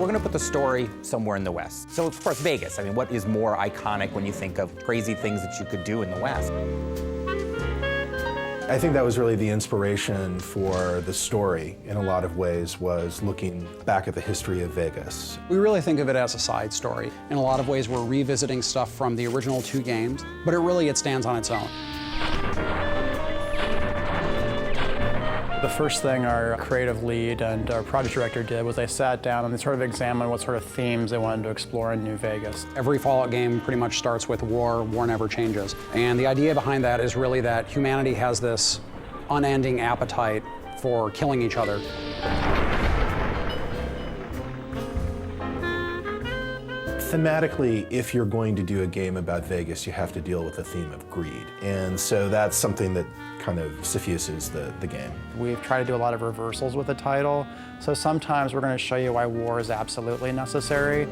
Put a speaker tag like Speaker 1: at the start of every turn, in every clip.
Speaker 1: we're gonna put the story somewhere in the West. So of course, Vegas. I mean, what is more iconic when you think of crazy things that you could do in the West?
Speaker 2: I think that was really the inspiration for the story, in a lot of ways, was looking back at the history of Vegas.
Speaker 3: We really think of it as a side story. In a lot of ways, we're revisiting stuff from the original 2 games, but it stands on its own.
Speaker 4: The first thing our creative lead and our project director did was they sat down and they sort of examined what sort of themes they wanted to explore in New Vegas.
Speaker 3: Every Fallout game pretty much starts with war never changes. And the idea behind that is really that humanity has this unending appetite for killing each other.
Speaker 2: Thematically, if you're going to do a game about Vegas, you have to deal with the theme of greed. And so that's something that kind of suffuses the game.
Speaker 4: We've tried to do a lot of reversals with the title. So sometimes we're going to show you why war is absolutely necessary.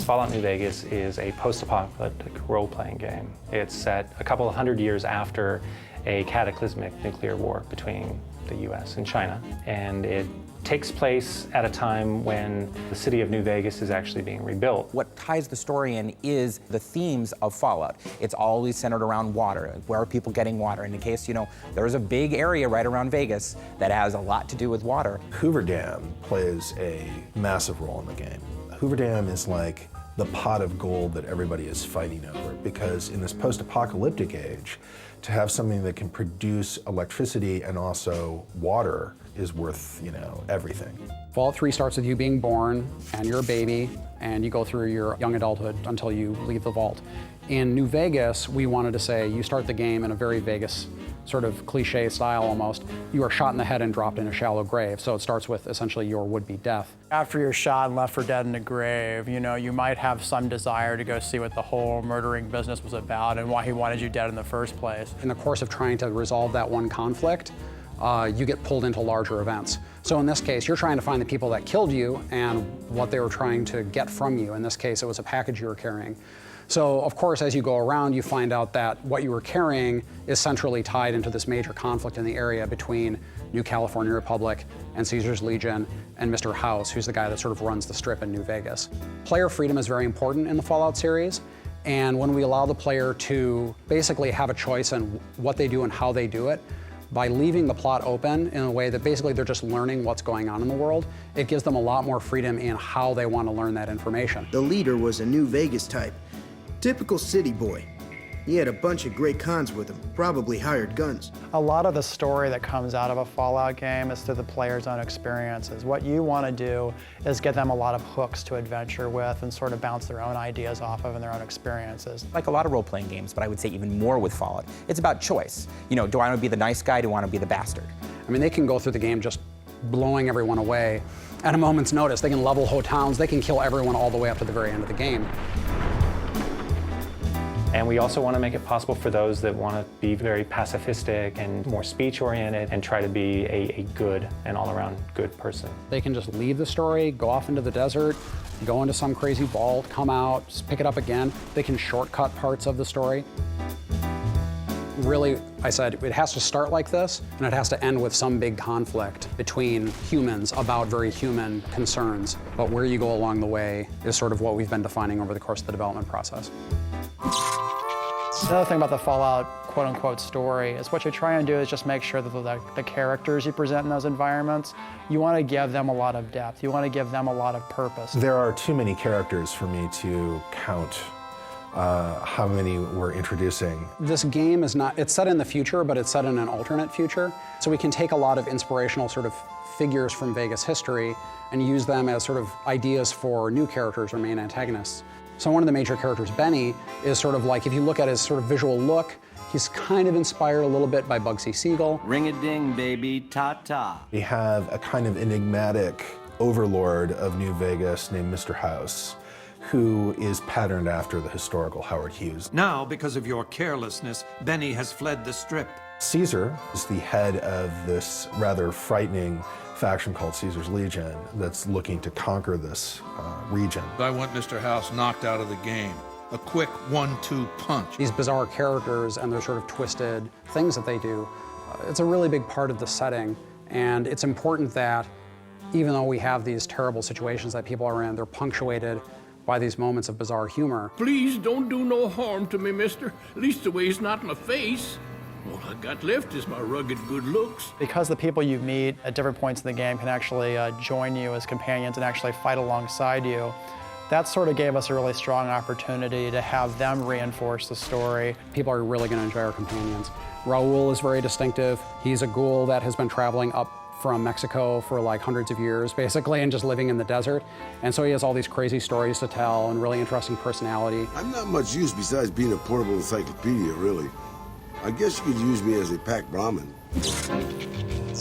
Speaker 5: Fallout New Vegas is a post-apocalyptic role-playing game. It's set a couple of hundred years after a cataclysmic nuclear war between the US and China. And it takes place at a time when the city of New Vegas is actually being rebuilt.
Speaker 1: What ties the story in is the themes of Fallout. It's always centered around water. Where are people getting water? And in case you know, there's a big area right around Vegas that has a lot to do with water.
Speaker 2: Hoover Dam plays a massive role in the game. Hoover Dam is like the pot of gold that everybody is fighting over, because in this post-apocalyptic age, to have something that can produce electricity and also water is worth, everything.
Speaker 3: Fallout 3 starts with you being born, and you're a baby, and you go through your young adulthood until you leave the vault. In New Vegas, we wanted to say you start the game in a very Vegas sort of cliche style almost. You are shot in the head and dropped in a shallow grave, so it starts with essentially your would-be death.
Speaker 4: After you're shot and left for dead in a grave, you might have some desire to go see what the whole murdering business was about and why he wanted you dead in the first place.
Speaker 3: In the course of trying to resolve that one conflict, you get pulled into larger events. So in this case, you're trying to find the people that killed you and what they were trying to get from you. In this case, it was a package you were carrying. So of course, as you go around, you find out that what you were carrying is centrally tied into this major conflict in the area between New California Republic and Caesar's Legion and Mr. House, who's the guy that sort of runs the strip in New Vegas. Player freedom is very important in the Fallout series. And when we allow the player to basically have a choice in what they do and how they do it, by leaving the plot open in a way that basically they're just learning what's going on in the world, it gives them a lot more freedom in how they want to learn that information.
Speaker 6: The leader was a New Vegas type. Typical city boy. He had a bunch of great cons with him, probably hired guns.
Speaker 4: A lot of the story that comes out of a Fallout game is through the player's own experiences. What you want to do is get them a lot of hooks to adventure with and sort of bounce their own ideas off of and their own experiences.
Speaker 1: Like a lot of role-playing games, but I would say even more with Fallout, it's about choice. Do I want to be the nice guy? Do I want to be the bastard?
Speaker 3: I mean, they can go through the game just blowing everyone away at a moment's notice. They can level whole towns. They can kill everyone all the way up to the very end of the game.
Speaker 5: And we also want to make it possible for those that want to be very pacifistic and more speech-oriented and try to be a good and all-around good person.
Speaker 3: They can just leave the story, go off into the desert, go into some crazy vault, come out, just pick it up again. They can shortcut parts of the story. Really, I said, it has to start like this, and it has to end with some big conflict between humans about very human concerns. But where you go along the way is sort of what we've been defining over the course of the development process.
Speaker 4: Another thing about the Fallout quote-unquote story is what you try and do is just make sure that the characters you present in those environments, you want to give them a lot of depth. You want to give them a lot of purpose.
Speaker 2: There are too many characters for me to count how many we're introducing.
Speaker 3: This game is not, it's set in the future, but it's set in an alternate future. So we can take a lot of inspirational sort of figures from Vegas history and use them as sort of ideas for new characters or main antagonists. So one of the major characters, Benny, is sort of like, if you look at his sort of visual look, he's kind of inspired a little bit by Bugsy Siegel.
Speaker 7: Ring-a-ding, baby, ta-ta.
Speaker 2: We have a kind of enigmatic overlord of New Vegas named Mr. House, who is patterned after the historical Howard Hughes.
Speaker 8: Now, because of your carelessness, Benny has fled the strip.
Speaker 2: Caesar is the head of this rather frightening faction called Caesar's Legion that's looking to conquer this region.
Speaker 9: I want Mr. House knocked out of the game. A quick 1-2 punch.
Speaker 3: These bizarre characters and their sort of twisted things that they do, it's a really big part of the setting, and it's important that Even though we have these terrible situations that people are in, they're punctuated by these moments of bizarre humor.
Speaker 10: Please don't do no harm to me, mister. At least the way it's not in my face. All I got left is my rugged good looks.
Speaker 4: Because the people you meet at different points in the game can actually join you as companions and actually fight alongside you, that sort of gave us a really strong opportunity to have them reinforce the story.
Speaker 3: People are really going to enjoy our companions. Raul is very distinctive. He's a ghoul that has been traveling up from Mexico for like hundreds of years, basically, and just living in the desert. And so he has all these crazy stories to tell and really interesting personality.
Speaker 11: I'm not much use besides being a portable encyclopedia, really. I guess you could use me as a pack Brahmin.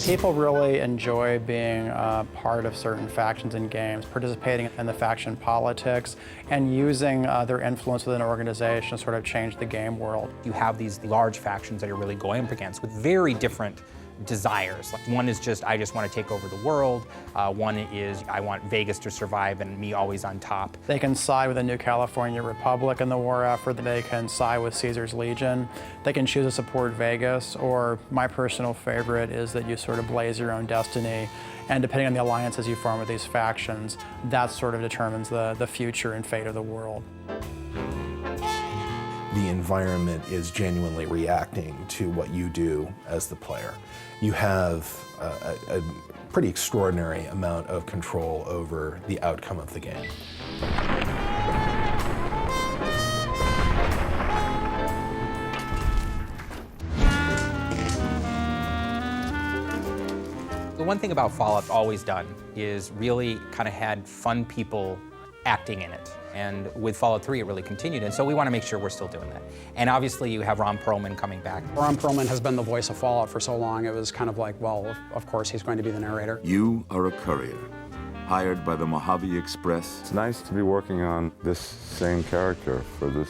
Speaker 4: People really enjoy being part of certain factions in games, participating in the faction politics, and using their influence within an organization to sort of change the game world.
Speaker 1: You have these large factions that you're really going up against with very different desires. Like one is just, I just want to take over the world. One is, I want Vegas to survive and me always on top.
Speaker 4: They can side with the New California Republic in the war effort. They can side with Caesar's Legion. They can choose to support Vegas, or my personal favorite is that you sort of blaze your own destiny. And depending on the alliances you form with these factions, that sort of determines the future and fate of the world.
Speaker 2: The environment is genuinely reacting to what you do as the player. You have a pretty extraordinary amount of control over the outcome of the game.
Speaker 1: The one thing about Fallout's always done is really kind of had fun people acting in it. And with Fallout 3, it really continued, and so we want to make sure we're still doing that. And obviously, you have Ron Perlman coming back.
Speaker 3: Ron Perlman has been the voice of Fallout for so long, it was kind of like, well, of course he's going to be the narrator.
Speaker 12: You are a courier, hired by the Mojave Express.
Speaker 13: It's nice to be working on this same character for this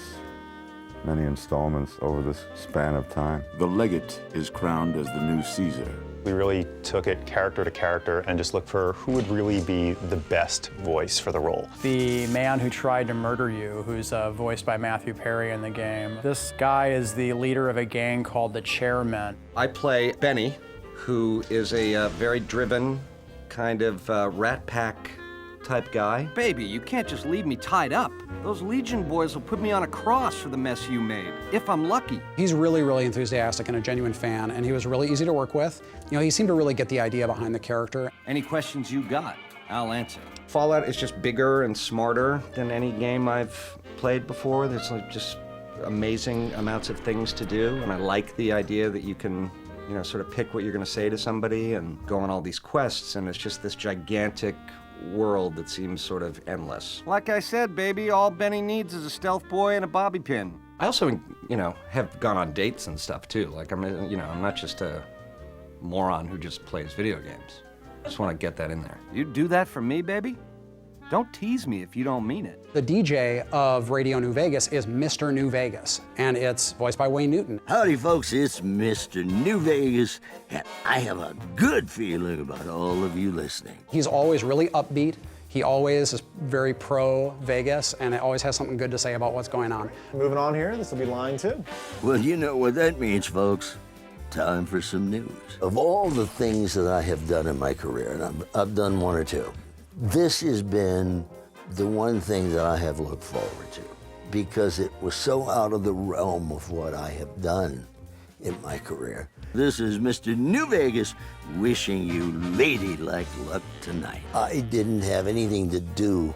Speaker 13: many installments over this span of time.
Speaker 12: The legate is crowned as the new Caesar.
Speaker 14: We really took it character to character and just looked for who would really be the best voice for the role.
Speaker 4: The man who tried to murder you, who's voiced by Matthew Perry in the game. This guy is the leader of a gang called the Chairmen.
Speaker 15: I play Benny, who is a very driven, kind of rat pack type guy.
Speaker 7: Baby, you can't just leave me tied up. Those Legion boys will put me on a cross for the mess you made, if I'm lucky.
Speaker 3: He's really, really enthusiastic and a genuine fan, and he was really easy to work with. You know, he seemed to really get the idea behind the character.
Speaker 7: Any questions you got, I'll answer.
Speaker 15: Fallout is just bigger and smarter than any game I've played before. There's like just amazing amounts of things to do, and I like the idea that you can, you know, sort of pick what you're going to say to somebody and go on all these quests, and it's just this gigantic world that seems sort of endless.
Speaker 7: Like I said, baby, all Benny needs is a stealth boy and a bobby pin.
Speaker 15: I also, you know, have gone on dates and stuff too. Like I'm not just a moron who just plays video games. I just want to get that in there.
Speaker 7: You'd do that for me, baby? Don't tease me if you don't mean it.
Speaker 3: The DJ of Radio New Vegas is Mr. New Vegas, and it's voiced by Wayne Newton.
Speaker 16: Howdy, folks, it's Mr. New Vegas, and I have a good feeling about all of you listening.
Speaker 3: He's always really upbeat. He always is very pro-Vegas, and it always has something good to say about what's going on.
Speaker 17: Moving on here, this will be line 2.
Speaker 16: Well, you know what that means, folks. Time for some news. Of all the things that I have done in my career, and I've done one or two, this has been the one thing that I have looked forward to, because it was so out of the realm of what I have done in my career. This is Mr. New Vegas wishing you ladylike luck tonight. I didn't have anything to do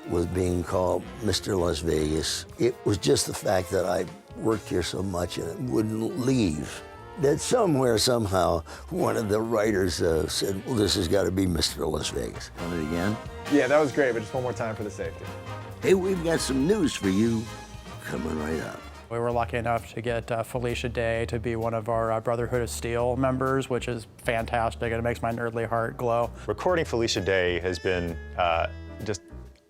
Speaker 16: with being called Mr. Las Vegas. It was just the fact that I worked here so much and it wouldn't leave. That somewhere, somehow, one of the writers said, well, this has got to be Mr. Las Vegas. Want it again?
Speaker 17: Yeah, that was great, but just one more time for the safety.
Speaker 16: Hey, we've got some news for you coming right up.
Speaker 4: We were lucky enough to get Felicia Day to be one of our Brotherhood of Steel members, which is fantastic, and it makes my nerdly heart glow.
Speaker 14: Recording Felicia Day has been just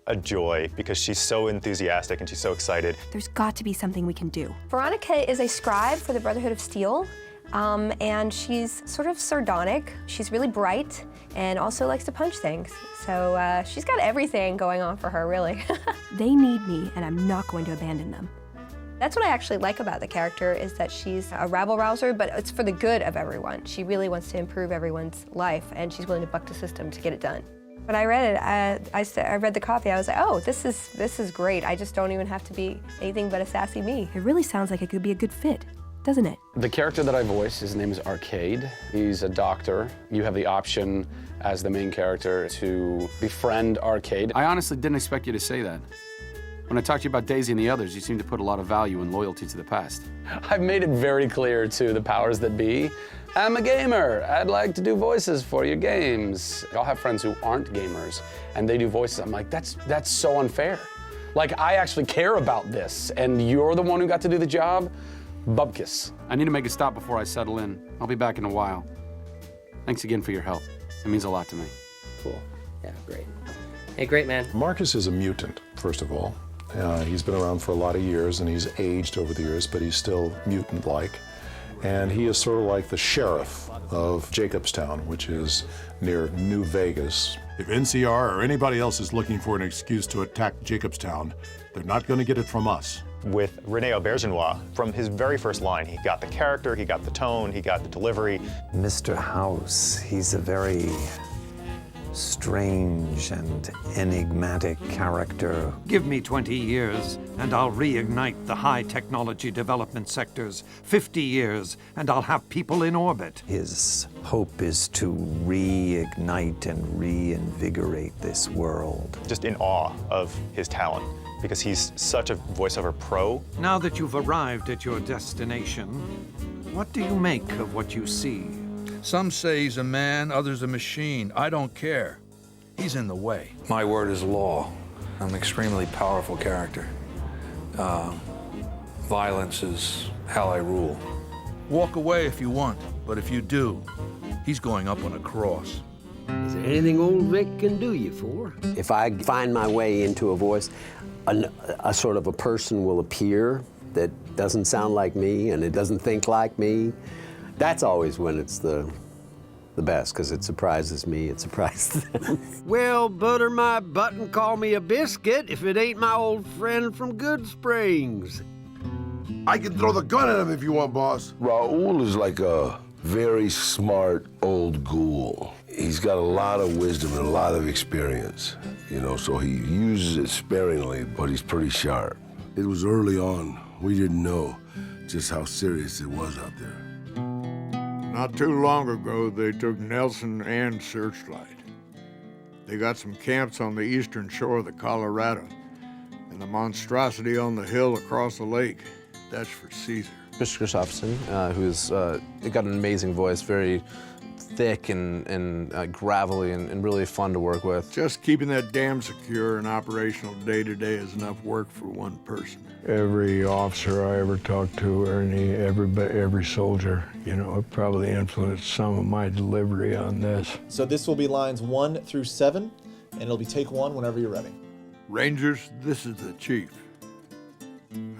Speaker 14: a joy because she's so enthusiastic and she's so excited.
Speaker 18: There's got to be something we can do. Veronica is a scribe for the Brotherhood of Steel, and she's sort of sardonic. She's really bright and also likes to punch things. So she's got everything going on for her, really. They need me, and I'm not going to abandon them. That's what I actually like about the character, is that she's a rabble-rouser, but it's for the good of everyone. She really wants to improve everyone's life, and she's willing to buck the system to get it done. When I read it, I read the copy, I was like, oh, this is great. I just don't even have to be anything but a sassy me. It really sounds like it could be a good fit, doesn't it?
Speaker 19: The character that I voice, his name is Arcade. He's a doctor. You have the option as the main character to befriend Arcade.
Speaker 20: I honestly didn't expect you to say that. When I talked to you about Daisy and the others, you seem to put a lot of value and loyalty to the past.
Speaker 19: I've made it very clear to the powers that be, I'm a gamer. I'd like to do voices for your games. I'll have friends who aren't gamers, and they do voices. I'm like, that's so unfair. Like, I actually care about this, and you're the one who got to do the job? Bupkis.
Speaker 20: I need to make a stop before I settle in. I'll be back in a while. Thanks again for your help. It means a lot to me.
Speaker 21: Cool. Yeah, great. Hey, great, man.
Speaker 22: Marcus is a mutant, first of all. He's been around for a lot of years, and he's aged over the years, but he's still mutant-like. And he is sort of like the sheriff of Jacobstown, which is near New Vegas.
Speaker 23: If NCR or anybody else is looking for an excuse to attack Jacobstown, they're not going to get it from us.
Speaker 14: With René Aubergenois, from his very first line, he got the character, he got the tone, he got the delivery.
Speaker 24: Mr. House, he's a very strange and enigmatic character.
Speaker 8: Give me 20 years, and I'll reignite the high technology development sectors. 50 years, and I'll have people in orbit.
Speaker 24: His hope is to reignite and reinvigorate this world.
Speaker 14: Just in awe of his talent, because he's such a voiceover pro.
Speaker 8: Now that you've arrived at your destination, what do you make of what you see?
Speaker 9: Some say he's a man, others a machine. I don't care. He's in the way.
Speaker 25: My word is law. I'm an extremely powerful character. Violence is how I rule.
Speaker 9: Walk away if you want, but if you do, he's going up on a cross.
Speaker 26: Is there anything old Vic can do you for? If I find my way into a voice, a sort of a person will appear that doesn't sound like me and it doesn't think like me. That's always when it's the best, because it surprises me, it surprises them. Well, butter my butt and call me a biscuit if it ain't my old friend from Good Springs.
Speaker 11: I can throw the gun at him if you want, boss. Raul is like a very smart old ghoul. He's got a lot of wisdom and a lot of experience, you know, so he uses it sparingly, but he's pretty sharp. It was early on. We didn't know just how serious it was out there.
Speaker 27: Not too long ago, they took Nelson and Searchlight. They got some camps on the eastern shore of the Colorado, and the monstrosity on the hill across the lake, that's for Caesar.
Speaker 28: Mr. Gustafsson, who's got an amazing voice, very thick and gravelly and really fun to work with.
Speaker 27: Just keeping that dam secure and operational day to day is enough work for one person.
Speaker 29: Every officer I ever talked to, or every soldier, you know, it probably influenced some of my delivery on this.
Speaker 17: So this will be lines 1 through 7, and it'll be take 1 whenever you're ready.
Speaker 27: Rangers, this is the chief.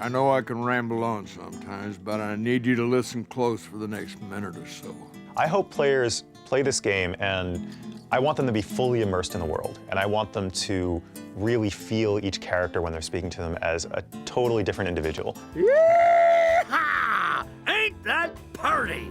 Speaker 27: I know I can ramble on sometimes, but I need you to listen close for the next minute or so.
Speaker 14: I hope players play this game, and I want them to be fully immersed in the world, and I want them to really feel each character when they're speaking to them as a totally different individual.
Speaker 26: Yee-haw! Ain't that party?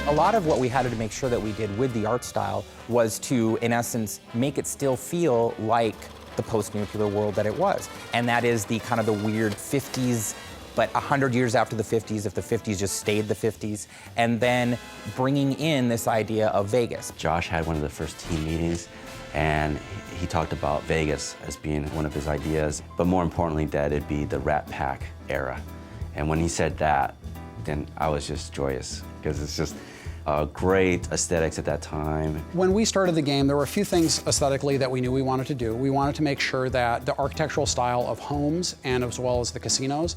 Speaker 1: A lot of what we had to make sure that we did with the art style was to, in essence, make it still feel like the post-nuclear world that it was. And that is the kind of the weird 50s, but 100 years after the 50s, if the 50s just stayed the 50s, and then bringing in this idea of Vegas.
Speaker 30: Josh had one of the first team meetings, and he talked about Vegas as being one of his ideas, but more importantly, that it'd be the Rat Pack era. And when he said that, then I was just joyous, because it's just great aesthetics at that time.
Speaker 3: When we started the game, there were a few things aesthetically that we knew we wanted to do. We wanted to make sure that the architectural style of homes, and as well as the casinos,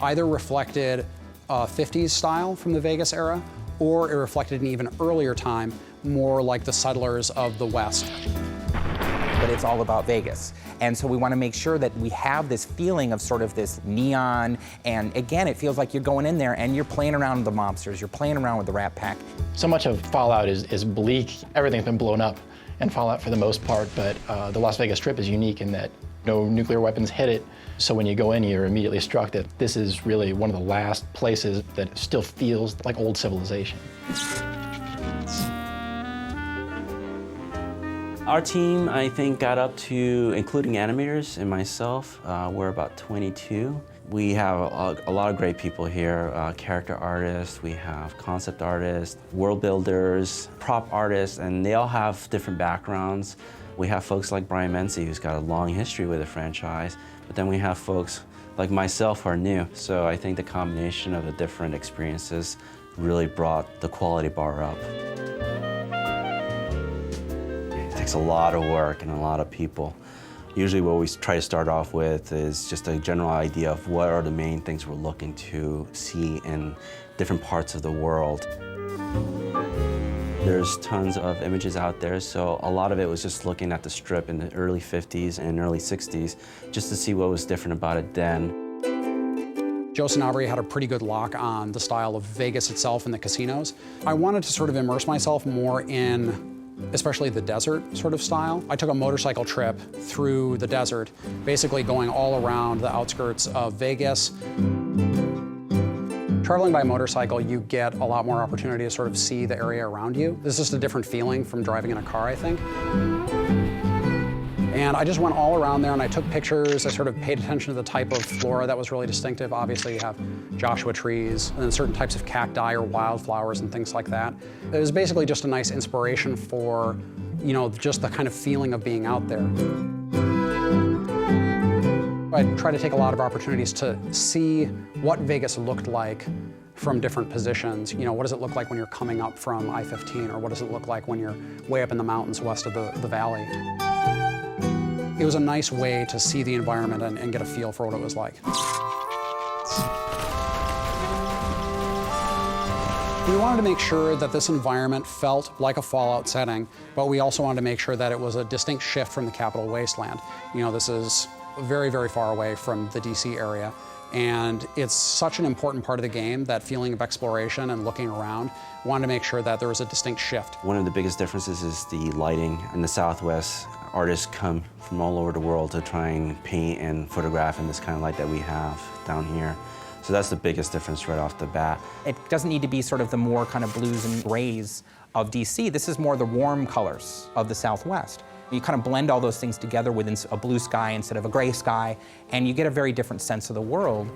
Speaker 3: either reflected 50s style from the Vegas era, or it reflected an even earlier time, more like the settlers of the West.
Speaker 1: But it's all about Vegas. And so we want to make sure that we have this feeling of sort of this neon, and again, it feels like you're going in there and you're playing around with the mobsters, you're playing around with the Rat Pack.
Speaker 31: So much of Fallout is bleak. Everything's been blown up in Fallout for the most part, but the Las Vegas Strip is unique in that No nuclear weapons hit it, so when you go in, you're immediately struck that this is really one of the last places that still feels like old civilization.
Speaker 30: Our team, I think, got up to, including animators and myself, we're about 22. We have a lot of great people here, character artists, we have concept artists, world builders, prop artists, and they all have different backgrounds. We have folks like Brian Menzie, who's got a long history with the franchise, but then we have folks like myself who are new. So I think the combination of the different experiences really brought the quality bar up. It takes a lot of work and a lot of people. Usually what we try to start off with is just a general idea of what are the main things we're looking to see in different parts of the world. There's tons of images out there, so a lot of it was just looking at the strip in the early 50s and early 60s just to see what was different about it then.
Speaker 3: Joe Sanabria had a pretty good lock on the style of Vegas itself and the casinos. I wanted to sort of immerse myself more in especially the desert sort of style. I took a motorcycle trip through the desert, basically going all around the outskirts of Vegas. Traveling by motorcycle, you get a lot more opportunity to sort of see the area around you. This is just a different feeling from driving in a car, I think. And I just went all around there and I took pictures. I sort of paid attention to the type of flora that was really distinctive. Obviously you have Joshua trees and then certain types of cacti or wildflowers and things like that. It was basically just a nice inspiration for, you know, just the kind of feeling of being out there. I try to take a lot of opportunities to see what Vegas looked like from different positions. You know, what does it look like when you're coming up from I-15, or what does it look like when you're way up in the mountains west of the valley? It was a nice way to see the environment and get a feel for what it was like. We wanted to make sure that this environment felt like a Fallout setting, but we also wanted to make sure that it was a distinct shift from the Capital Wasteland. You know, this is very, very far away from the DC area, and it's such an important part of the game, that feeling of exploration and looking around. We wanted to make sure that there was a distinct shift.
Speaker 30: One of the biggest differences is the lighting. In the Southwest, artists come from all over the world to try and paint and photograph in this kind of light that we have down here. So that's the biggest difference right off the bat.
Speaker 1: It doesn't need to be sort of the more kind of blues and grays of DC. This is more the warm colors of the Southwest. You kind of blend all those things together within a blue sky instead of a gray sky, and you get a very different sense of the world.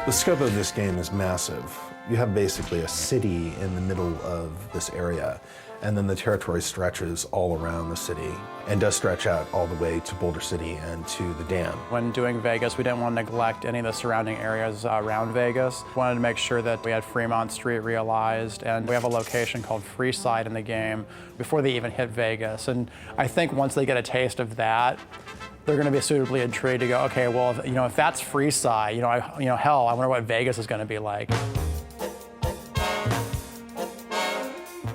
Speaker 2: The scope of this game is massive. You have basically a city in the middle of this area, and then the territory stretches all around the city and does stretch out all the way to Boulder City and to the dam.
Speaker 4: When doing Vegas, we didn't want to neglect any of the surrounding areas around Vegas. We wanted to make sure that we had Fremont Street realized, and we have a location called Freeside in the game before they even hit Vegas. And I think once they get a taste of that, they're going to be suitably intrigued to go, okay, well, if that's Freeside, hell, I wonder what Vegas is going to be like.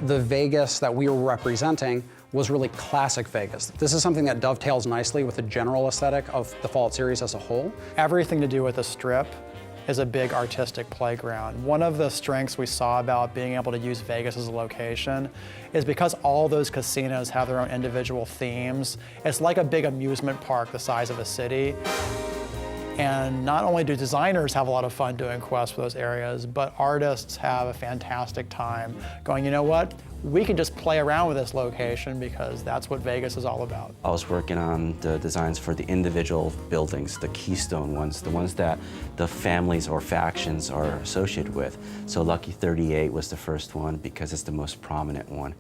Speaker 3: The Vegas that we were representing was really classic Vegas. This is something that dovetails nicely with the general aesthetic of the Fallout series as a whole.
Speaker 4: Everything to do with the Strip is a big artistic playground. One of the strengths we saw about being able to use Vegas as a location is because all those casinos have their own individual themes. It's like a big amusement park the size of a city. And not only do designers have a lot of fun doing quests for those areas, but artists have a fantastic time going, you know what? We can just play around with this location because that's what Vegas is all about.
Speaker 30: I was working on the designs for the individual buildings, the keystone ones, the ones that the families or factions are associated with. So Lucky 38 was the first one because it's the most prominent one.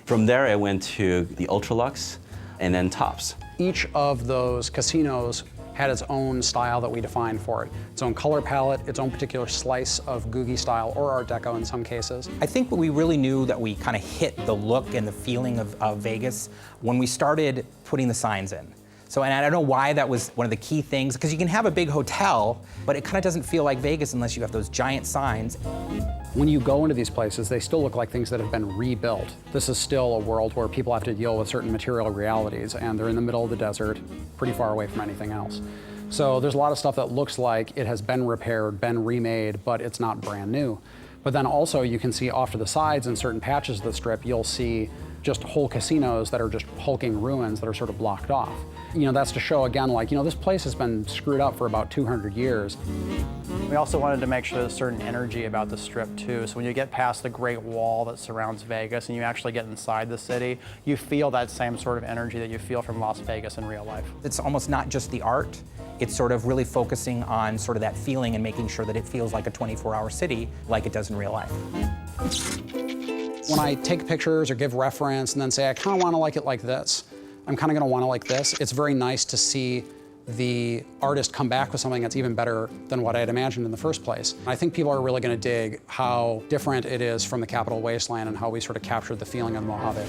Speaker 30: From there, I went to the Ultralux and then Tops.
Speaker 3: Each of those casinos had its own style that we defined for it. Its own color palette, its own particular slice of Googie style or Art Deco in some cases.
Speaker 1: I think we really knew that we kind of hit the look and the feeling of Vegas when we started putting the signs in. So, and I don't know why that was one of the key things, because you can have a big hotel, but it kind of doesn't feel like Vegas unless you have those giant signs.
Speaker 3: When you go into these places, they still look like things that have been rebuilt. This is still a world where people have to deal with certain material realities, and they're in the middle of the desert, pretty far away from anything else. So there's a lot of stuff that looks like it has been repaired, been remade, but it's not brand new. But then also you can see off to the sides in certain patches of the Strip, you'll see just whole casinos that are just hulking ruins that are sort of blocked off. That's to show again, like, this place has been screwed up for about 200 years.
Speaker 4: We also wanted to make sure there's a certain energy about the Strip too. So when you get past the Great Wall that surrounds Vegas and you actually get inside the city, you feel that same sort of energy that you feel from Las Vegas in real life.
Speaker 1: It's almost not just the art, it's sort of really focusing on sort of that feeling and making sure that it feels like a 24-hour city like it does in real life.
Speaker 3: When I take pictures or give reference and then say, I kind of want to like it like this, I'm kind of going to want to like this, it's very nice to see the artist come back with something that's even better than what I had imagined in the first place. I think people are really going to dig how different it is from the Capital Wasteland and how we sort of captured the feeling of the Mojave.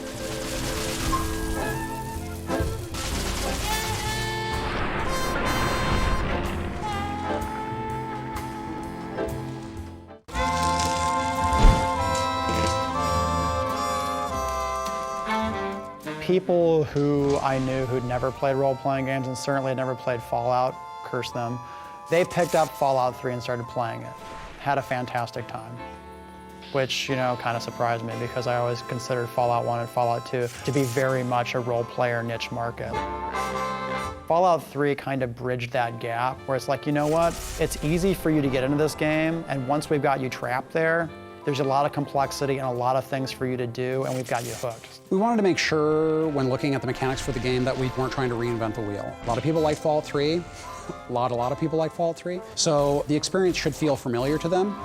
Speaker 4: People who I knew who'd never played role-playing games and certainly had never played Fallout, curse them, they picked up Fallout 3 and started playing it. Had a fantastic time, which, kind of surprised me because I always considered Fallout 1 and Fallout 2 to be very much a role-player niche market. Fallout 3 kind of bridged that gap where it's like, you know what? It's easy for you to get into this game, and once we've got you trapped there, there's a lot of complexity and a lot of things for you to do, and we've got you hooked.
Speaker 3: We wanted to make sure, when looking at the mechanics for the game, that we weren't trying to reinvent the wheel. A lot of people like Fallout 3. A lot of people like Fallout 3. So the experience should feel familiar to them.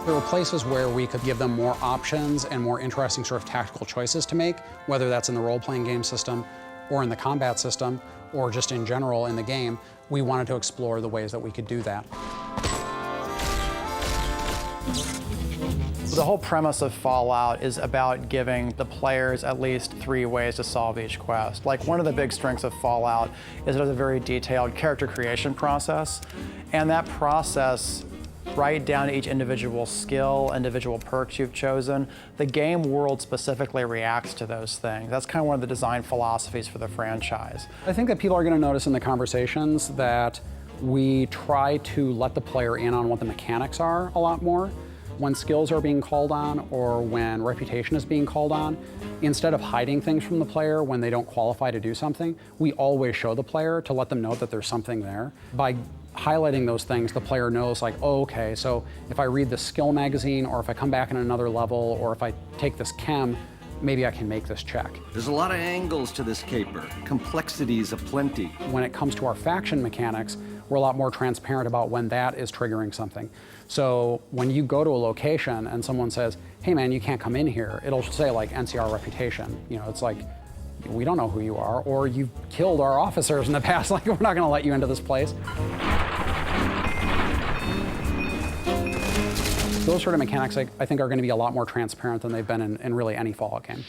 Speaker 3: There were places where we could give them more options and more interesting sort of tactical choices to make, whether that's in the role-playing game system or in the combat system or just in general in the game. We wanted to explore the ways that we could do that.
Speaker 4: The whole premise of Fallout is about giving the players at least 3 ways to solve each quest. Like, one of the big strengths of Fallout is it has a very detailed character creation process, and that process, right down to each individual skill, individual perks you've chosen, the game world specifically reacts to those things. That's kind of one of the design philosophies for the franchise.
Speaker 3: I think that people are going to notice in the conversations that we try to let the player in on what the mechanics are a lot more. When skills are being called on or when reputation is being called on, instead of hiding things from the player when they don't qualify to do something, we always show the player to let them know that there's something there. By highlighting those things, the player knows, like, oh, okay, so if I read the skill magazine or if I come back in another level or if I take this chem, maybe I can make this check.
Speaker 5: There's a lot of angles to this caper, complexities aplenty.
Speaker 3: When it comes to our faction mechanics, we're a lot more transparent about when that is triggering something. So when you go to a location and someone says, hey man, you can't come in here, it'll say like NCR reputation. It's like, we don't know who you are, or you've killed our officers in the past, like we're not gonna let you into this place. Those sort of mechanics, I think, are gonna be a lot more transparent than they've been in really any Fallout game.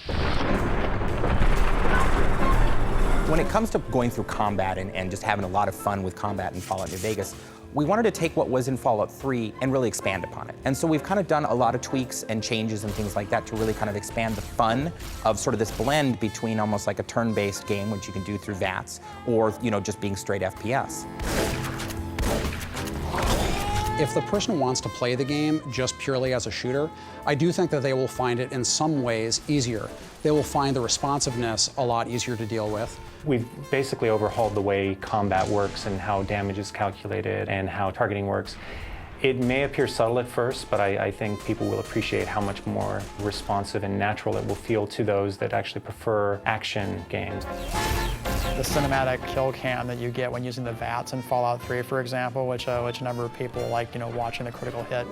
Speaker 1: When it comes to going through combat and just having a lot of fun with combat in Fallout New Vegas, we wanted to take what was in Fallout 3 and really expand upon it. And so we've kind of done a lot of tweaks and changes and things like that to really kind of expand the fun of sort of this blend between almost like a turn-based game, which you can do through VATS, or just being straight FPS.
Speaker 3: If the person wants to play the game just purely as a shooter, I do think that they will find it in some ways easier. They will find the responsiveness a lot easier to deal with.
Speaker 6: We've basically overhauled the way combat works and how damage is calculated and how targeting works. It may appear subtle at first, but I think people will appreciate how much more responsive and natural it will feel to those that actually prefer action games.
Speaker 4: The cinematic kill cam that you get when using the VATS in Fallout 3, for example, which a number of people like, watching the critical hit.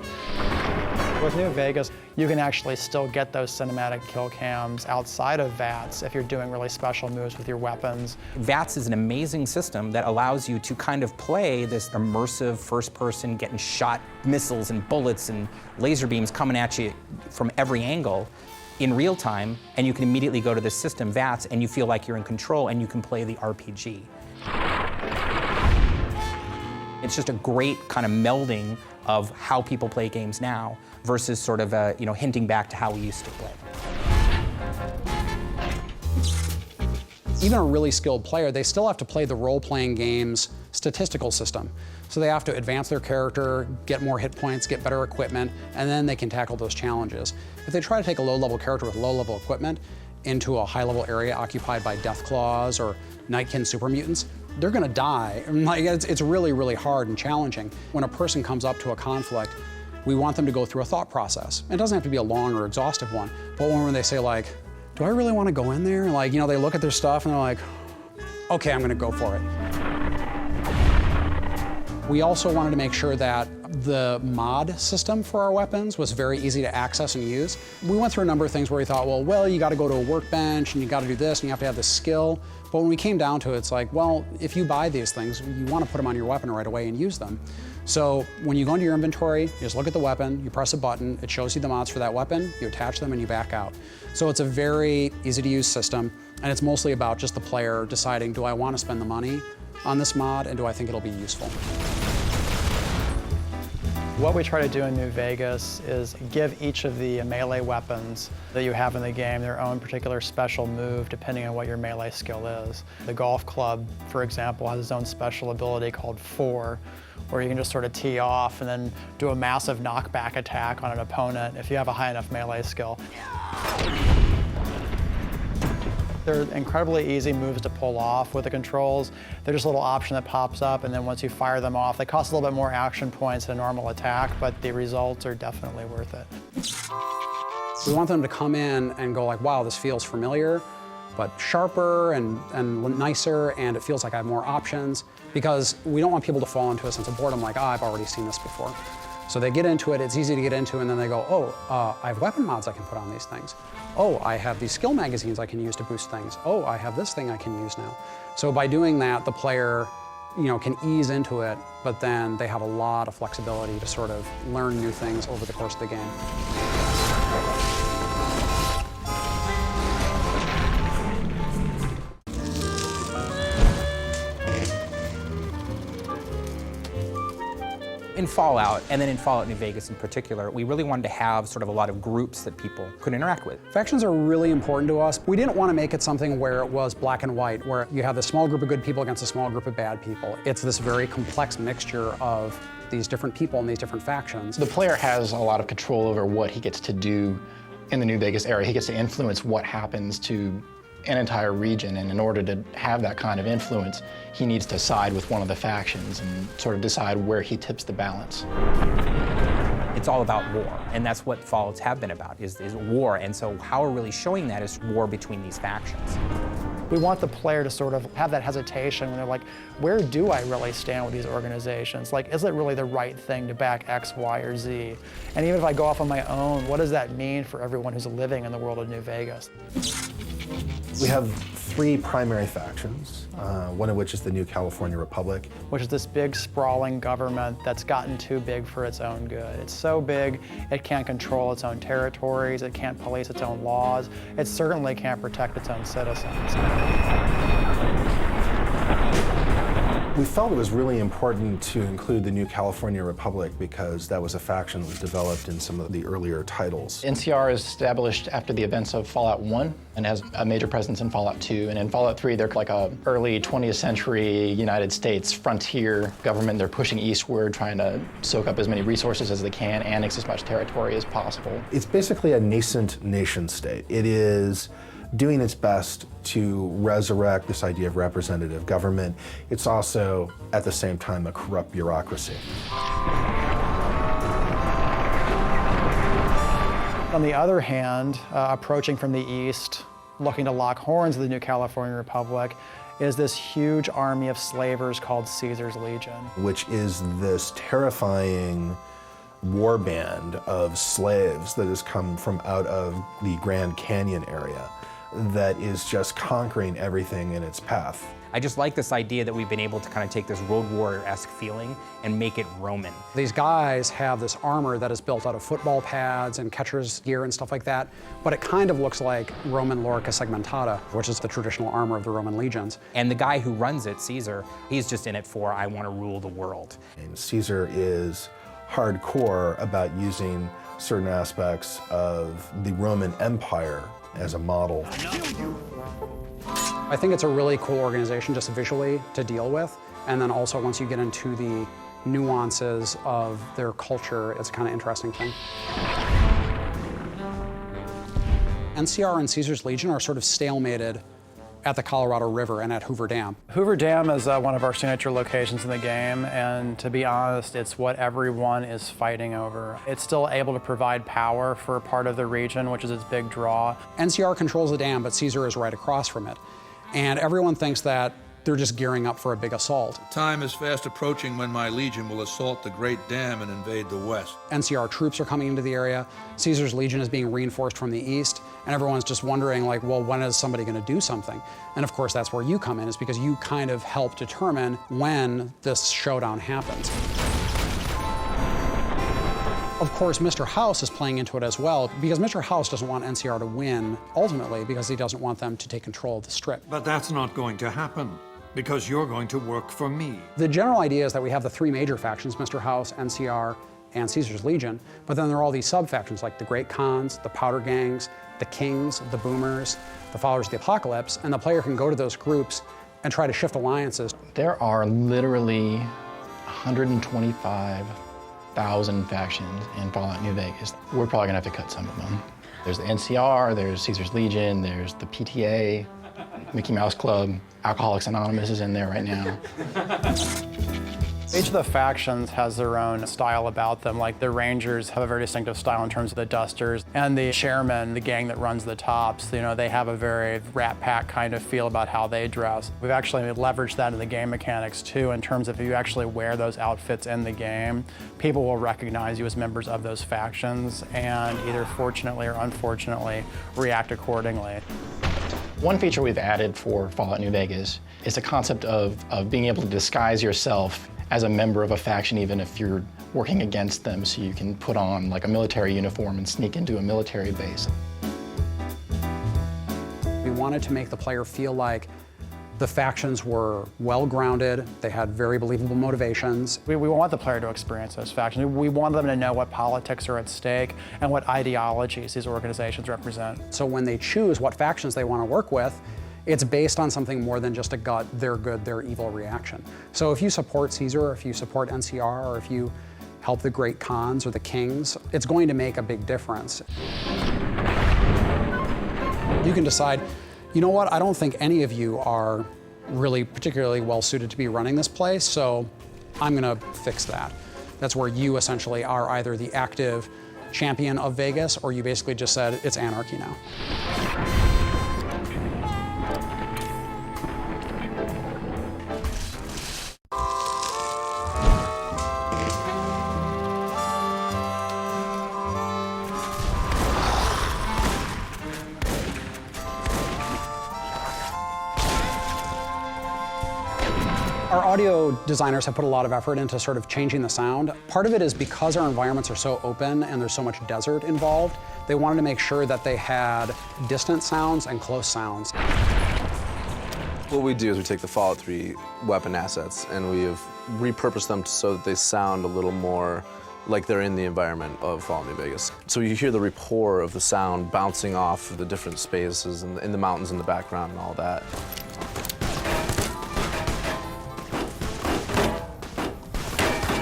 Speaker 4: With New Vegas, you can actually still get those cinematic kill cams outside of VATS if you're doing really special moves with your weapons.
Speaker 1: VATS is an amazing system that allows you to kind of play this immersive first person, getting shot missiles and bullets and laser beams coming at you from every angle in real time, and you can immediately go to this system, VATS, and you feel like you're in control and you can play the RPG. It's just a great kind of melding of how people play games now versus sort of hinting back to how we used to play.
Speaker 3: Even a really skilled player, they still have to play the role-playing games statistical system. So they have to advance their character, get more hit points, get better equipment, and then they can tackle those challenges. If they try to take a low-level character with low-level equipment into a high-level area occupied by Deathclaws or Nightkin super mutants, they're gonna die. Like, it's really, really hard and challenging. When a person comes up to a conflict, we want them to go through a thought process. It doesn't have to be a long or exhaustive one, but when they say like, do I really want to go in there? Like, you know, they look at their stuff and they're like, okay, I'm gonna go for it. We also wanted to make sure that the mod system for our weapons was very easy to access and use. We went through a number of things where we thought, well, you gotta go to a workbench and you gotta do this and you have to have this skill. But when we came down to it, it's like, well, if you buy these things, you wanna put them on your weapon right away and use them. So when you go into your inventory, you just look at the weapon, you press a button, it shows you the mods for that weapon, you attach them and you back out. So it's a very easy to use system, and it's mostly about just the player deciding, do I wanna spend the money on this mod and do I think it'll be useful?
Speaker 4: What we try to do in New Vegas is give each of the melee weapons that you have in the game their own particular special move depending on what your melee skill is. The golf club, for example, has its own special ability called 4, where you can just sort of tee off and then do a massive knockback attack on an opponent if you have a high enough melee skill. They're incredibly easy moves to pull off with the controls. They're just a little option that pops up, and then once you fire them off, they cost a little bit more action points than a normal attack, but the results are definitely worth it.
Speaker 3: We want them to come in and go like, wow, this feels familiar, but sharper and nicer, and it feels like I have more options, because we don't want people to fall into a sense of boredom like, I've already seen this before. So they get into it, it's easy to get into, and then they go, oh, I have weapon mods I can put on these things. Oh, I have these skill magazines I can use to boost things. Oh, I have this thing I can use now. So by doing that, the player, can ease into it, but then they have a lot of flexibility to sort of learn new things over the course of the game.
Speaker 1: In Fallout, and then in Fallout New Vegas in particular, we really wanted to have sort of a lot of groups that people could interact with.
Speaker 3: Factions are really important to us. We didn't want to make it something where it was black and white, where you have this small group of good people against a small group of bad people. It's this very complex mixture of these different people and these different factions.
Speaker 31: The player has a lot of control over what he gets to do in the New Vegas area. He gets to influence what happens to an entire region, and in order to have that kind of influence, he needs to side with one of the factions and sort of decide where he tips the balance.
Speaker 1: It's all about war, and that's what Fallouts have been about, is war, and so how we're really showing that is war between these factions.
Speaker 4: We want the player to sort of have that hesitation when they're like, where do I really stand with these organizations? Like, is it really the right thing to back X, Y, or Z? And even if I go off on my own, what does that mean for everyone who's living in the world of New Vegas?
Speaker 2: We have 3 primary factions, one of which is the New California Republic.
Speaker 4: Which is this big, sprawling government that's gotten too big for its own good. It's so big, it can't control its own territories, it can't police its own laws, it certainly can't protect its own citizens.
Speaker 2: We felt it was really important to include the New California Republic because that was a faction that was developed in some of the earlier titles.
Speaker 31: NCR is established after the events of Fallout 1 and has a major presence in Fallout 2. And in Fallout 3, they're like a early 20th century United States frontier government. They're pushing eastward, trying to soak up as many resources as they can, annex as much territory as possible.
Speaker 2: It's basically a nascent nation state. It is doing its best to resurrect this idea of representative government. It's also, at the same time, a corrupt bureaucracy.
Speaker 4: On the other hand, approaching from the east, looking to lock horns of the New California Republic, is this huge army of slavers called Caesar's Legion.
Speaker 2: Which is this terrifying war band of slaves that has come from out of the Grand Canyon area that is just conquering everything in its path.
Speaker 1: I just like this idea that we've been able to kind of take this Road Warrior-esque feeling and make it Roman.
Speaker 3: These guys have this armor that is built out of football pads and catcher's gear and stuff like that, but it kind of looks like Roman lorica segmentata, which is the traditional armor of the Roman legions.
Speaker 1: And the guy who runs it, Caesar, he's just in it for, I want to rule the world.
Speaker 2: And Caesar is hardcore about using certain aspects of the Roman Empire as a model.
Speaker 3: I think it's a really cool organization just visually to deal with. And then also once you get into the nuances of their culture, it's a kind of interesting thing. NCR and Caesar's Legion are sort of stalemated at the Colorado River and at Hoover Dam.
Speaker 4: Hoover Dam is one of our signature locations in the game, and to be honest, it's what everyone is fighting over. It's still able to provide power for part of the region, which is its big draw.
Speaker 3: NCR controls the dam, but Caesar is right across from it. And everyone thinks that they're just gearing up for a big assault.
Speaker 9: Time is fast approaching when my legion will assault the Great Dam and invade the West.
Speaker 3: NCR troops are coming into the area. Caesar's Legion is being reinforced from the east, and everyone's just wondering, like, well, when is somebody going to do something? And of course, that's where you come in, is because you kind of help determine when this showdown happens. Of course, Mr. House is playing into it as well, because Mr. House doesn't want NCR to win, ultimately, because he doesn't want them to take control of the Strip.
Speaker 8: But that's not going to happen, because you're going to work for me.
Speaker 3: The general idea is that we have the three major factions, Mr. House, NCR, and Caesar's Legion, but then there are all these sub-factions like the Great Khans, the Powder Gangs, the Kings, the Boomers, the Followers of the Apocalypse, and the player can go to those groups and try to shift alliances.
Speaker 31: There are literally 125,000 factions in Fallout New Vegas. We're probably gonna have to cut some of them. There's the NCR, there's Caesar's Legion, there's the PTA, Mickey Mouse Club, Alcoholics Anonymous is in there right now.
Speaker 4: Each of the factions has their own style about them. Like the Rangers have a very distinctive style in terms of the dusters, and the Chairmen, the gang that runs the tops, you know, they have a very Rat Pack kind of feel about how they dress. We've actually leveraged that in the game mechanics too, in terms of if you actually wear those outfits in the game, people will recognize you as members of those factions and either fortunately or unfortunately react accordingly.
Speaker 31: One feature we've added for Fallout New Vegas is the concept of being able to disguise yourself as a member of a faction, even if you're working against them, so you can put on like a military uniform and sneak into a military base.
Speaker 3: We wanted to make the player feel like the factions were well-grounded, they had very believable motivations.
Speaker 4: We want the player to experience those factions. We want them to know what politics are at stake and what ideologies these organizations represent.
Speaker 3: So when they choose what factions they want to work with, it's based on something more than just a gut, they're good, they're evil reaction. So if you support Caesar, or if you support NCR, or if you help the Great Khans or the Kings, it's going to make a big difference. You can decide, you know what, I don't think any of you are really particularly well suited to be running this place, so I'm gonna fix that. That's where you essentially are either the active champion of Vegas, or you basically just said, it's anarchy now. Our audio designers have put a lot of effort into sort of changing the sound. Part of it is because our environments are so open and there's so much desert involved, they wanted to make sure that they had distant sounds and close sounds.
Speaker 28: What we do is we take the Fallout 3 weapon assets and we have repurposed them so that they sound a little more like they're in the environment of Fallout New Vegas. So you hear the rapport of the sound bouncing off of the different spaces and in the mountains in the background and all that.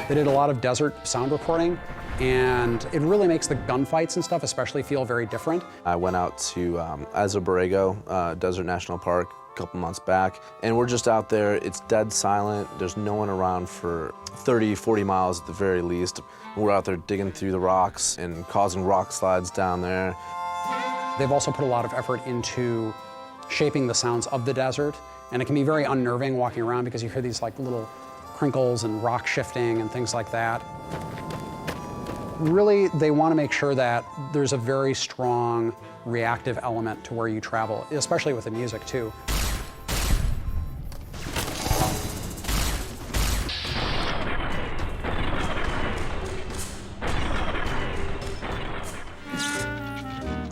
Speaker 3: They did a lot of desert sound recording, and it really makes the gunfights and stuff especially feel very different.
Speaker 28: I went out to Azo Borrego Desert National Park a couple months back, and we're just out there. It's dead silent. There's no one around for 30, 40 miles at the very least. We're out there digging through the rocks and causing rock slides down there.
Speaker 3: They've also put a lot of effort into shaping the sounds of the desert, and it can be very unnerving walking around because you hear these like little crinkles and rock shifting and things like that. Really, they want to make sure that there's a very strong reactive element to where you travel, especially with the music too.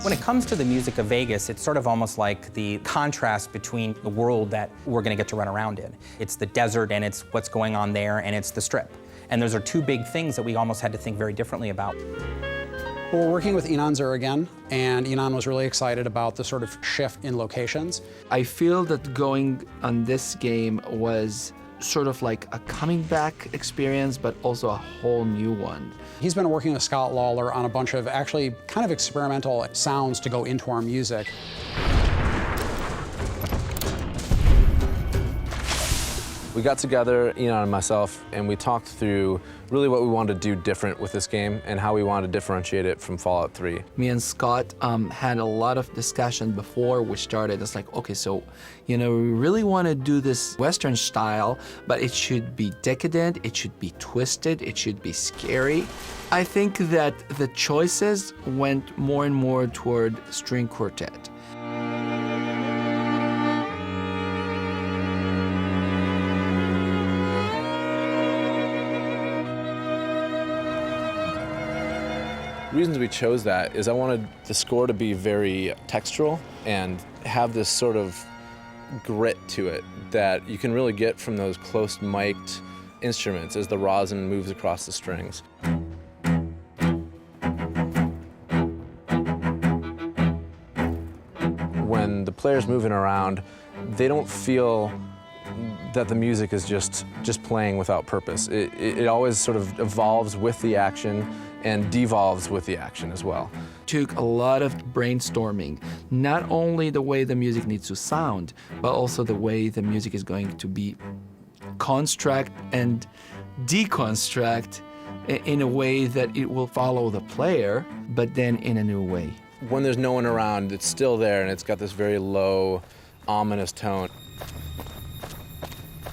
Speaker 1: When it comes to the music of Vegas, it's sort of almost like the contrast between the world that we're going to get to run around in. It's the desert and it's what's going on there, and it's the Strip. And those are two big things that we almost had to think very differently about.
Speaker 3: Well, we're working with Enon Zur again, and Enon was really excited about the sort of shift in locations.
Speaker 7: I feel that going on this game was sort of like a coming back experience, but also a whole new one.
Speaker 3: He's been working with Scott Lawler on a bunch of actually kind of experimental sounds to go into our music.
Speaker 28: We got together, Enon and myself, and we talked through really what we wanted to do different with this game and how we wanted to differentiate it from Fallout 3.
Speaker 7: Me and Scott had a lot of discussion before we started. It's like, okay, so, we really want to do this Western style, but it should be decadent, it should be twisted, it should be scary. I think that the choices went more and more toward string quartet.
Speaker 28: Reasons we chose that is I wanted the score to be very textural and have this sort of grit to it that you can really get from those close mic'd instruments as the rosin moves across the strings. When the player's moving around, they don't feel that the music is just playing without purpose. It always sort of evolves with the action and devolves with the action as well.
Speaker 7: Took a lot of brainstorming, not only the way the music needs to sound, but also the way the music is going to be construct and deconstruct in a way that it will follow the player, but then in a new way.
Speaker 28: When there's no one around, it's still there and it's got this very low, ominous tone.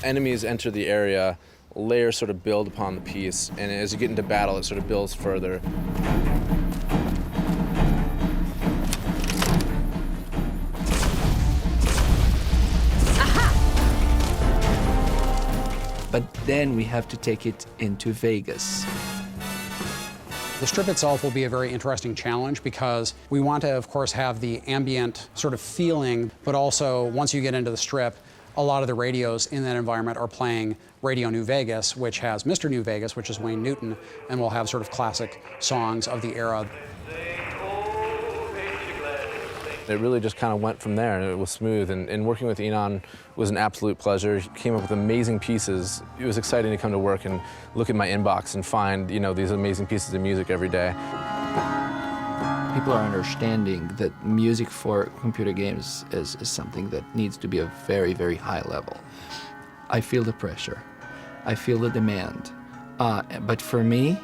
Speaker 28: Enemies enter the area, layers sort of build upon the piece, and as you get into battle, it sort of builds further.
Speaker 7: But then we have to take it into Vegas.
Speaker 3: The strip itself will be a very interesting challenge because we want to, of course, have the ambient sort of feeling, but also once you get into the strip, a lot of the radios in that environment are playing Radio New Vegas, which has Mr. New Vegas, which is Wayne Newton, and we'll have sort of classic songs of the era.
Speaker 28: It really just kind of went from there, and it was smooth, and working with Enon was an absolute pleasure. He came up with amazing pieces. It was exciting to come to work and look at my inbox and find, these amazing pieces of music every day.
Speaker 7: People are understanding that music for computer games is something that needs to be a very, very high level. I feel the pressure. I feel the demand. But for me,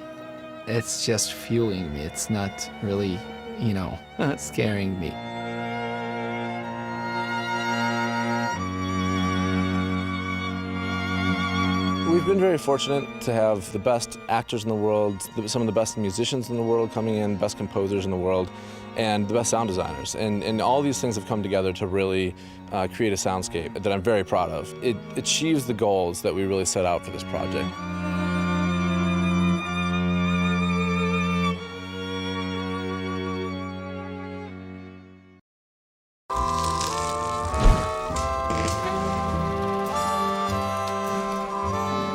Speaker 7: it's just fueling me. It's not really, scaring me.
Speaker 28: We've been very fortunate to have the best actors in the world, some of the best musicians in the world coming in, best composers in the world, and the best sound designers. And all these things have come together to really create a soundscape that I'm very proud of. It achieves the goals that we really set out for this project.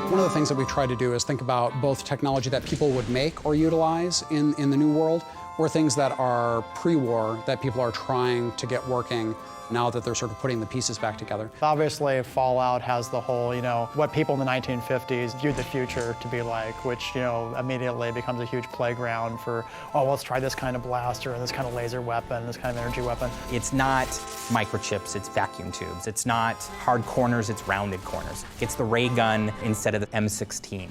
Speaker 3: One of the things that we've tried to do is think about both technology that people would make or utilize in the new world, or things that are pre-war that people are trying to get working now that they're sort of putting the pieces back together.
Speaker 4: Obviously, Fallout has the whole, what people in the 1950s viewed the future to be like, which, immediately becomes a huge playground for, let's try this kind of blaster and this kind of laser weapon, this kind of energy weapon.
Speaker 1: It's not microchips, it's vacuum tubes. It's not hard corners, it's rounded corners. It's the ray gun instead of the M16.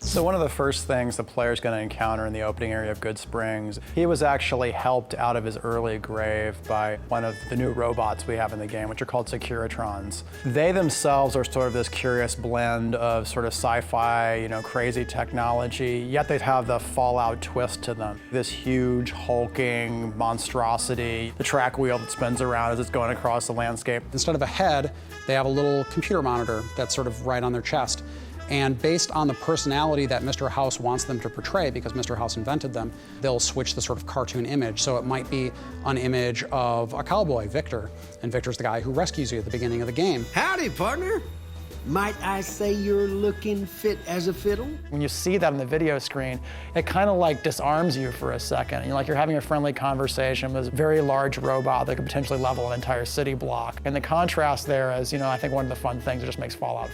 Speaker 4: So one of the first things the player's going to encounter in the opening area of Good Springs, he was actually helped out of his early grave by one of the new robots we have in the game, which are called Securitrons. They themselves are sort of this curious blend of sort of sci-fi, crazy technology, yet they have the Fallout twist to them. This huge, hulking monstrosity, the track wheel that spins around as it's going across the landscape.
Speaker 3: Instead of a head, they have a little computer monitor that's sort of right on their chest. And based on the personality that Mr. House wants them to portray, because Mr. House invented them, they'll switch the sort of cartoon image. So it might be an image of a cowboy, Victor, and Victor's the guy who rescues you at the beginning of the game.
Speaker 10: Howdy, partner.
Speaker 26: Might I say you're looking fit as a fiddle?
Speaker 4: When you see that on the video screen, it kind of like disarms you for a second. You're like you're having a friendly conversation with this very large robot that could potentially level an entire city block. And the contrast there is, I think one of the fun things that just makes Fallout.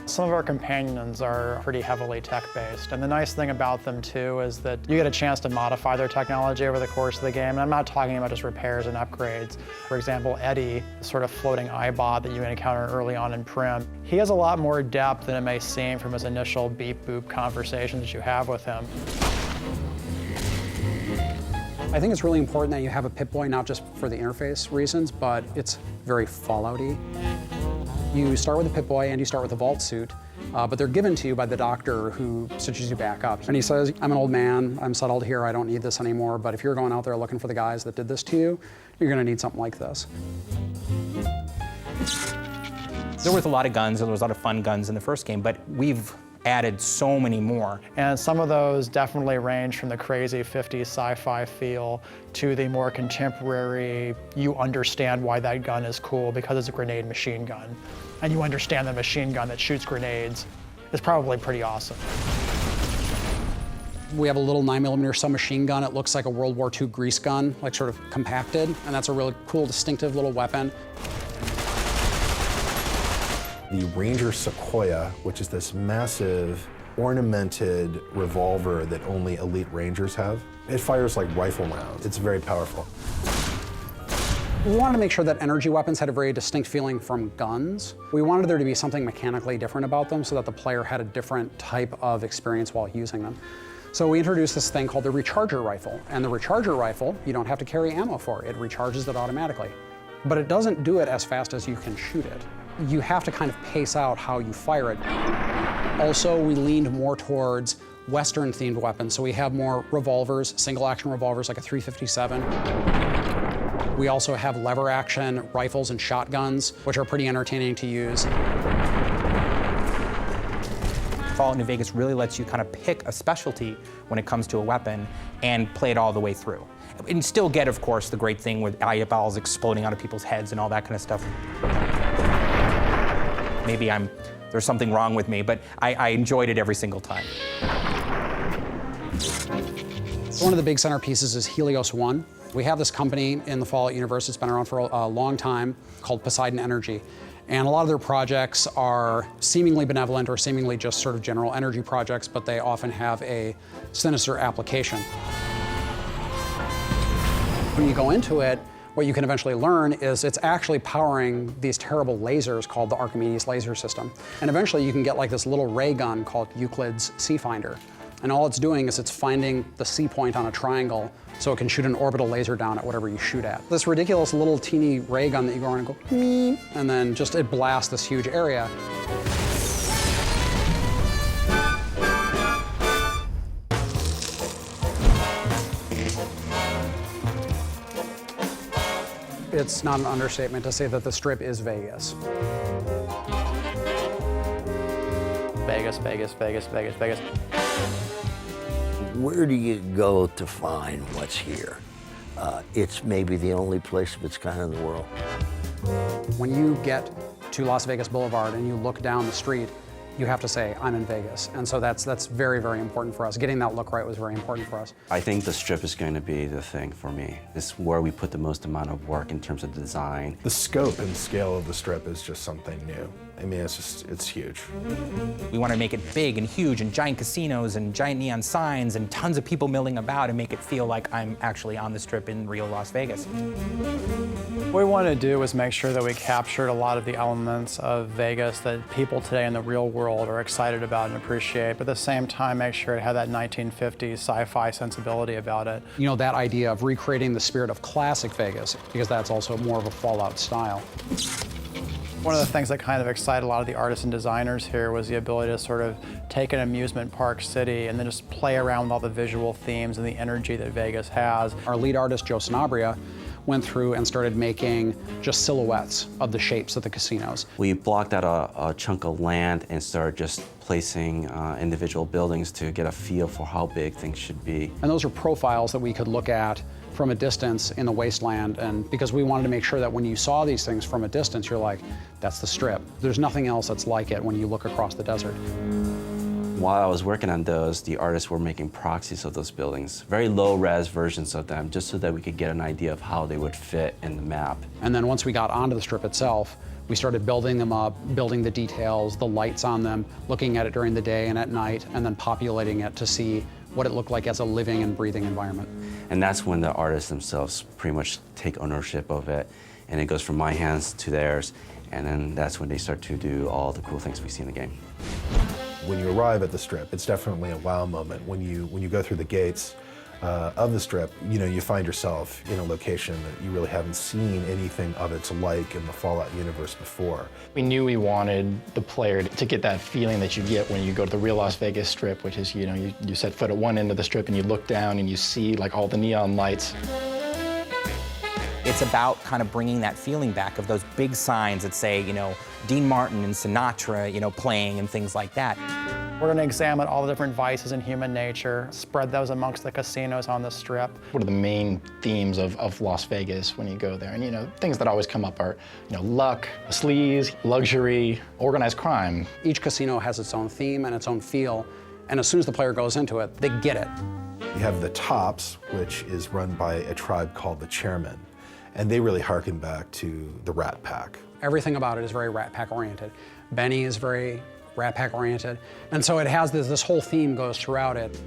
Speaker 4: Some of our companions are pretty heavily tech-based, and the nice thing about them too is that you get a chance to modify their technology over the course of the game. And I'm not talking about just repairs and upgrades. For example, Eddie, the sort of floating eyebot that you encounter early on in Prim, he has a lot more depth than it may seem from his initial beep-boop conversations that you have with him.
Speaker 3: I think it's really important that you have a Pip-Boy, not just for the interface reasons, but it's very Fallout-y. You start with a Pip-Boy and you start with a vault suit, but they're given to you by the doctor who stitches you back up. And he says, I'm an old man, I'm settled here, I don't need this anymore, but if you're going out there looking for the guys that did this to you, you're gonna need something like this.
Speaker 1: There was a lot of guns, and there was a lot of fun guns in the first game, but we've added so many more.
Speaker 4: And some of those definitely range from the crazy 50s sci-fi feel to the more contemporary, you understand why that gun is cool because it's a grenade machine gun. And you understand the machine gun that shoots grenades is probably pretty awesome.
Speaker 3: We have a little 9mm submachine gun. It looks like a World War II grease gun, like sort of compacted, and that's a really cool, distinctive little weapon.
Speaker 2: The Ranger Sequoia, which is this massive ornamented revolver that only elite Rangers have. It fires like rifle rounds. It's very powerful.
Speaker 3: We wanted to make sure that energy weapons had a very distinct feeling from guns. We wanted there to be something mechanically different about them so that the player had a different type of experience while using them. So we introduced this thing called the Recharger Rifle. And the Recharger Rifle, you don't have to carry ammo for. It recharges it automatically. But it doesn't do it as fast as you can shoot it. You have to kind of pace out how you fire it. Also, we leaned more towards Western-themed weapons, so we have more revolvers, single-action revolvers like a .357. We also have lever-action rifles and shotguns, which are pretty entertaining to use.
Speaker 1: Fallout New Vegas really lets you kind of pick a specialty when it comes to a weapon and play it all the way through. And still get, of course, the great thing with eyeballs exploding out of people's heads and all that kind of stuff. Maybe there's something wrong with me, but I enjoyed it every single time.
Speaker 3: One of the big centerpieces is Helios 1. We have this company in the Fallout universe that's been around for a long time called Poseidon Energy. And a lot of their projects are seemingly benevolent or seemingly just sort of general energy projects, but they often have a sinister application. When you go into it, what you can eventually learn is it's actually powering these terrible lasers called the Archimedes laser system. And eventually you can get like this little ray gun called Euclid's C-Finder. And all it's doing is it's finding the C point on a triangle so it can shoot an orbital laser down at whatever you shoot at. This ridiculous little teeny ray gun that you go around and go, meep, and then just it blasts this huge area. It's not an understatement to say that the Strip is Vegas.
Speaker 4: Vegas, Vegas, Vegas, Vegas, Vegas.
Speaker 10: Where do you go to find what's here? It's maybe the only place of its kind in the world.
Speaker 3: When you get to Las Vegas Boulevard and you look down the street, you have to say, I'm in Vegas. And so that's very, very important for us. Getting that look right was very important for us.
Speaker 30: I think the Strip is going to be the thing for me. It's where we put the most amount of work in terms of design.
Speaker 2: The scope and scale of the Strip is just something new. I mean, it's huge.
Speaker 1: We want to make it big and huge and giant casinos and giant neon signs and tons of people milling about and make it feel like I'm actually on the Strip in real Las Vegas.
Speaker 4: What we wanted to do was make sure that we captured a lot of the elements of Vegas that people today in the real world are excited about and appreciate, but at the same time make sure it had that 1950s sci-fi sensibility about it.
Speaker 3: You know, that idea of recreating the spirit of classic Vegas, because that's also more of a Fallout style.
Speaker 4: One of the things that kind of excited a lot of the artists and designers here was the ability to sort of take an amusement park city and then just play around with all the visual themes and the energy that Vegas has.
Speaker 3: Our lead artist, Joe Sanabria, went through and started making just silhouettes of the shapes of the casinos.
Speaker 30: We blocked out a chunk of land and started just placing individual buildings to get a feel for how big things should be.
Speaker 3: And those are profiles that we could look at from a distance in the wasteland, and because we wanted to make sure that when you saw these things from a distance, you're like, that's the Strip. There's nothing else that's like it when you look across the desert.
Speaker 30: While I was working on those, the artists were making proxies of those buildings, very low-res versions of them, just so that we could get an idea of how they would fit in the map.
Speaker 3: And then once we got onto the Strip itself, we started building them up, building the details, the lights on them, looking at it during the day and at night, and then populating it to see what it looked like as a living and breathing environment.
Speaker 30: And that's when the artists themselves pretty much take ownership of it, and it goes from my hands to theirs, and then that's when they start to do all the cool things we see in the game.
Speaker 2: When you arrive at the Strip, it's definitely a wow moment. When you go through the gates of the Strip, you find yourself in a location that you really haven't seen anything of its like in the Fallout universe before.
Speaker 31: We knew we wanted the player to get that feeling that you get when you go to the real Las Vegas Strip, which is, you set foot at one end of the Strip and you look down and you see like all the neon lights.
Speaker 1: It's about kind of bringing that feeling back of those big signs that say, Dean Martin and Sinatra, playing and things like that.
Speaker 4: We're going to examine all the different vices in human nature, spread those amongst the casinos on the Strip.
Speaker 31: What are the main themes of Las Vegas when you go there? And things that always come up are, luck, sleaze, luxury, organized crime.
Speaker 3: Each casino has its own theme and its own feel, and as soon as the player goes into it, they get it.
Speaker 2: You have the Tops, which is run by a tribe called the Chairmen, and they really harken back to the Rat Pack.
Speaker 3: Everything about it is very Rat Pack oriented. Benny is very Rat Pack oriented, and so it has this whole theme goes throughout it.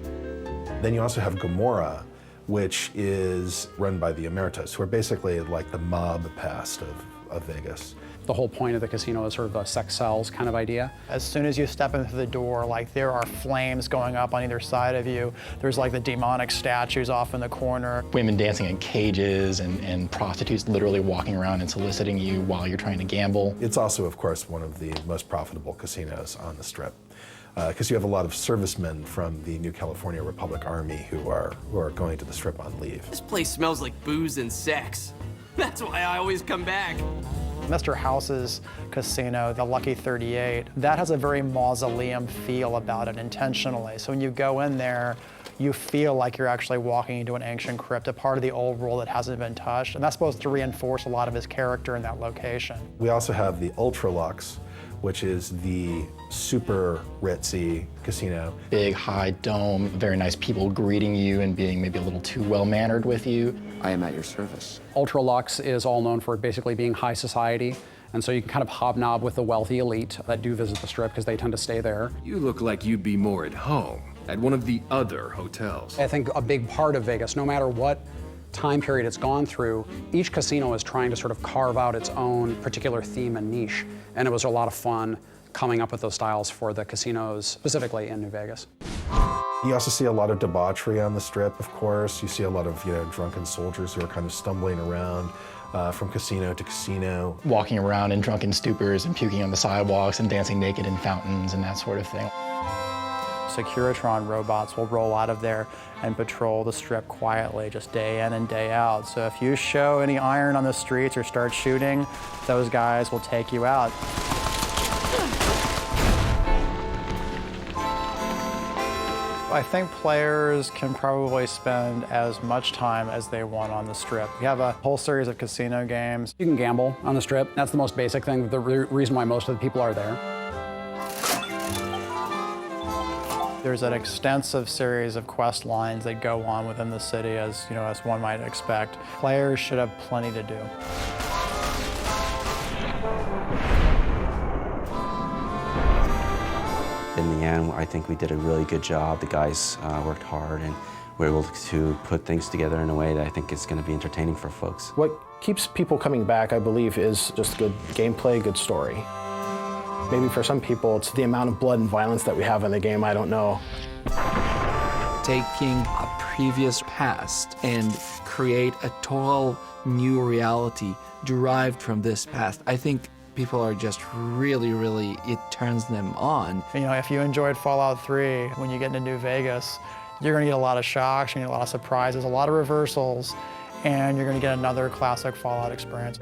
Speaker 2: Then you also have Gomorrah, which is run by the Emeritus, who are basically like the mob past of Vegas.
Speaker 3: The whole point of the casino is sort of a sex sells kind of idea.
Speaker 4: As soon as you step into the door, there are flames going up on either side of you. There's the demonic statues off in the corner.
Speaker 31: Women dancing in cages and prostitutes literally walking around and soliciting you while you're trying to gamble.
Speaker 2: It's also, of course, one of the most profitable casinos on the Strip, because you have a lot of servicemen from the New California Republic Army who are going to the Strip on leave.
Speaker 12: This place smells like booze and sex. That's why I always come back.
Speaker 4: Mr. House's casino, the Lucky 38, that has a very mausoleum feel about it intentionally. So when you go in there, you feel like you're actually walking into an ancient crypt, a part of the old world that hasn't been touched, and that's supposed to reinforce a lot of his character in that location.
Speaker 2: We also have the Ultra Lux, which is the super ritzy casino.
Speaker 31: Big, high dome, very nice people greeting you and being maybe a little too well-mannered with you.
Speaker 13: I am at your service.
Speaker 3: Ultra Lux is all known for basically being high society, and so you can kind of hobnob with the wealthy elite that do visit the Strip because they tend to stay there.
Speaker 13: You look like you'd be more at home at one of the other hotels.
Speaker 3: I think a big part of Vegas, no matter what time period it's gone through, each casino is trying to sort of carve out its own particular theme and niche, and it was a lot of fun coming up with those styles for the casinos, specifically in New Vegas.
Speaker 2: You also see a lot of debauchery on the Strip, of course. You see a lot of drunken soldiers who are kind of stumbling around from casino to casino.
Speaker 31: Walking around in drunken stupors and puking on the sidewalks and dancing naked in fountains and that sort of thing.
Speaker 4: Securitron robots will roll out of there and patrol the Strip quietly, just day in and day out. So if you show any iron on the streets or start shooting, those guys will take you out. I think players can probably spend as much time as they want on the Strip. We have a whole series of casino games.
Speaker 3: You can gamble on the Strip. That's the most basic thing, the reason why most of the people are there.
Speaker 4: There's an extensive series of quest lines that go on within the city, as one might expect. Players should have plenty to do.
Speaker 30: In the end, I think we did a really good job. The guys worked hard and were able to put things together in a way that I think is going to be entertaining for folks.
Speaker 15: What keeps people coming back, I believe, is just good gameplay, good story. Maybe for some people, it's the amount of blood and violence that we have in the game, I don't know.
Speaker 7: Taking a previous past and create a total new reality derived from this past. I think people are just really, it turns them on.
Speaker 4: If you enjoyed Fallout 3, when you get into New Vegas, you're going to get a lot of shocks, you're going to get a lot of surprises, a lot of reversals, and you're going to get another classic Fallout experience.